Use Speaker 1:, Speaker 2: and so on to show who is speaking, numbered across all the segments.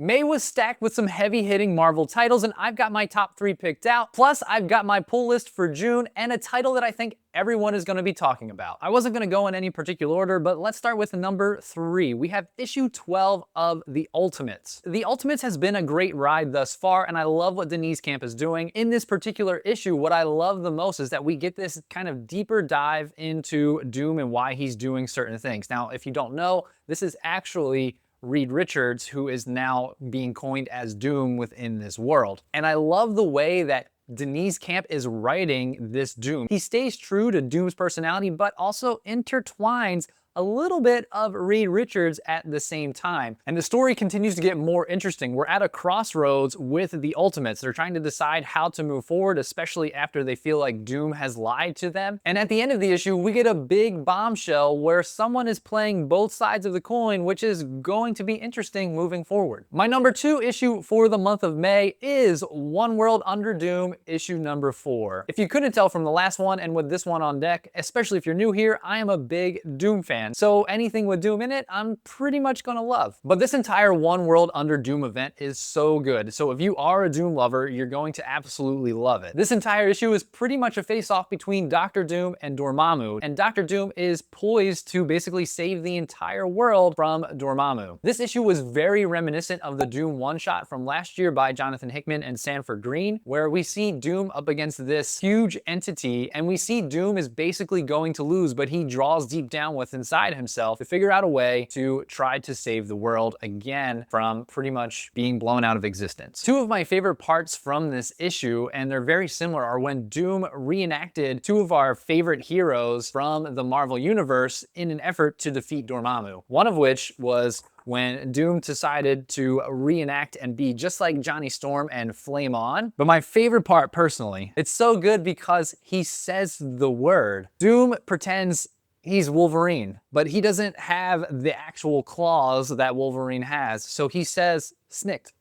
Speaker 1: May was stacked with some heavy-hitting Marvel titles, and I've got my top 3 picked out. Plus, I've got my pull list for June and a title that I think everyone is going to be talking about. I wasn't going to go in any particular order, but let's start with number 3. We have issue 12 of The Ultimates. The Ultimates has been a great ride thus far, and I love what Denise Camp is doing. In this particular issue, what I love the most is that we get this kind of deeper dive into Doom and why he's doing certain things. Now, if you don't know, this is actually Reed Richards, who is now being coined as Doom within this world. And I love the way that Denise Camp is writing this Doom. He stays true to Doom's personality, but also intertwines a little bit of Reed Richards at the same time. And the story continues to get more interesting. We're at a crossroads with the Ultimates. They're trying to decide how to move forward, especially after they feel like Doom has lied to them. And at the end of the issue, we get a big bombshell where someone is playing both sides of the coin, which is going to be interesting moving forward. My number 2 issue for the month of May is One World Under Doom, issue number 4. If you couldn't tell from the last one and with this one on deck, especially if you're new here, I am a big Doom fan. So anything with Doom in it, I'm pretty much gonna love. But this entire One World Under Doom event is so good. So if you are a Doom lover, you're going to absolutely love it. This entire issue is pretty much a face-off between Dr. Doom and Dormammu, and Dr. Doom is poised to basically save the entire world from Dormammu. This issue was very reminiscent of the Doom one-shot from last year by Jonathan Hickman and Sanford Green, where we see Doom up against this huge entity, and we see Doom is basically going to lose, but he draws deep down with inside himself to figure out a way to try to save the world again from pretty much being blown out of existence. 2 of my favorite parts from this issue, and they're very similar, are when Doom reenacted 2 of our favorite heroes from the Marvel Universe in an effort to defeat Dormammu. One of which was when Doom decided to reenact and be just like Johnny Storm and flame on. But my favorite part personally, it's so good because he says the word. Doom pretends he's Wolverine, but he doesn't have the actual claws that Wolverine has, so he says snicked.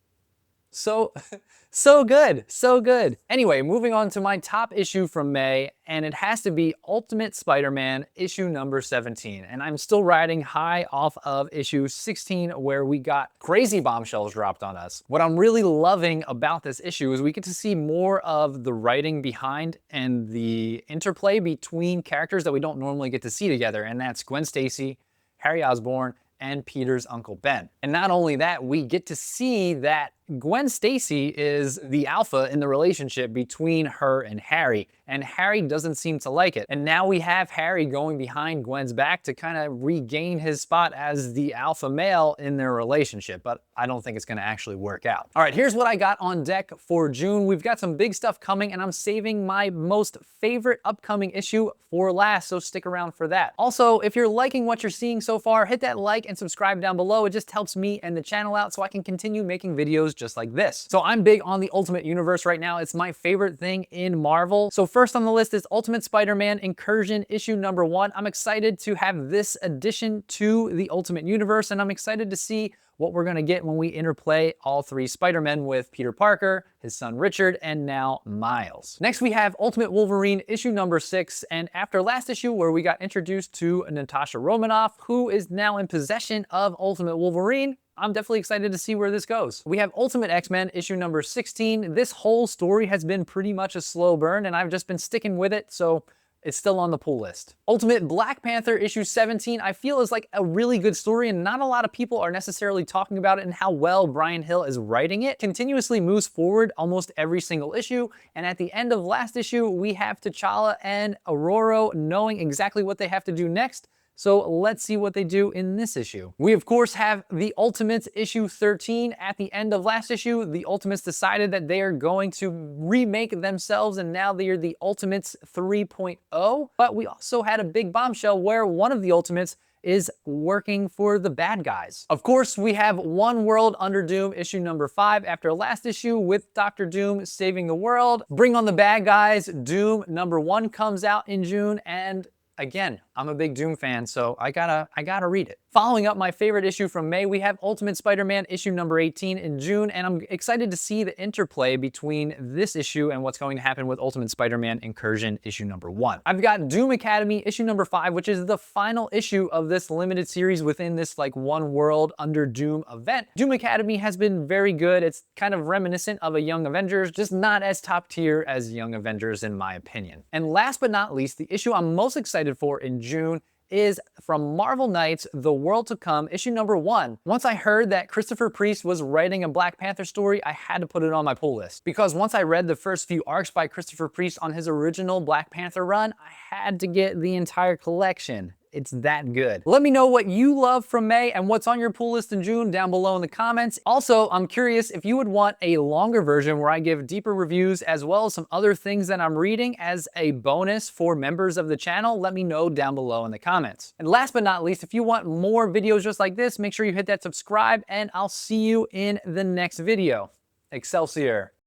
Speaker 1: So good, so good. Anyway, moving on to my top issue from May, and it has to be Ultimate Spider-Man issue number 17. And I'm still riding high off of issue 16, where we got crazy bombshells dropped on us. What I'm really loving about this issue is we get to see more of the writing behind and the interplay between characters that we don't normally get to see together, and that's Gwen Stacy, Harry Osborn, and Peter's Uncle Ben. And not only that, we get to see that Gwen Stacy is the alpha in the relationship between her and Harry, and Harry doesn't seem to like it. And now we have Harry going behind Gwen's back to kind of regain his spot as the alpha male in their relationship, but I don't think it's gonna actually work out. All right, here's what I got on deck for June. We've got some big stuff coming, and I'm saving my most favorite upcoming issue for last, so stick around for that. Also, if you're liking what you're seeing so far, hit that like and subscribe down below. It just helps me and the channel out so I can continue making videos just like this. So I'm big on the Ultimate Universe right now. It's my favorite thing in Marvel. So first on the list is Ultimate Spider-Man Incursion issue number 1. I'm excited to have this addition to the Ultimate Universe, and I'm excited to see what we're gonna get when we interplay all 3 Spider-Men with Peter Parker, his son Richard, and now Miles. Next we have Ultimate Wolverine issue number 6, and after last issue where we got introduced to Natasha Romanoff, who is now in possession of Ultimate Wolverine, I'm definitely excited to see where this goes. We have Ultimate X-Men issue number 16. This whole story has been pretty much a slow burn, and I've just been sticking with it, so it's still on the pull list. Ultimate Black Panther issue 17, I feel is like a really good story, and not a lot of people are necessarily talking about it and how well Brian Hill is writing it. Continuously moves forward almost every single issue, and at the end of last issue, we have T'Challa and Aurora knowing exactly what they have to do next. So let's see what they do in this issue. We of course have the Ultimates issue 13. At the end of last issue, the Ultimates decided that they are going to remake themselves, and now they are the Ultimates 3.0. But we also had a big bombshell where one of the Ultimates is working for the bad guys. Of course, we have One World Under Doom issue number 5 after last issue with Dr. Doom saving the world. Bring on the bad guys. Doom number 1 comes out in June, and again, I'm a big Doom fan, so I gotta read it. Following up my favorite issue from May, we have Ultimate Spider-Man issue number 18 in June, and I'm excited to see the interplay between this issue and what's going to happen with Ultimate Spider-Man Incursion issue number 1. I've got Doom Academy issue number 5, which is the final issue of this limited series within this like one world under Doom event. Doom Academy has been very good. It's kind of reminiscent of a Young Avengers, just not as top tier as Young Avengers in my opinion. And last but not least, the issue I'm most excited for in June is from Marvel Knights, The World to Come, issue number 1. Once I heard that Christopher Priest was writing a Black Panther story, I had to put it on my pull list. Because once I read the first few arcs by Christopher Priest on his original Black Panther run, I had to get the entire collection. It's that good. Let me know what you love from May and what's on your pull list in June down below in the comments. Also, I'm curious if you would want a longer version where I give deeper reviews as well as some other things that I'm reading as a bonus for members of the channel. Let me know down below in the comments. And last but not least, if you want more videos just like this, make sure you hit that subscribe and I'll see you in the next video. Excelsior.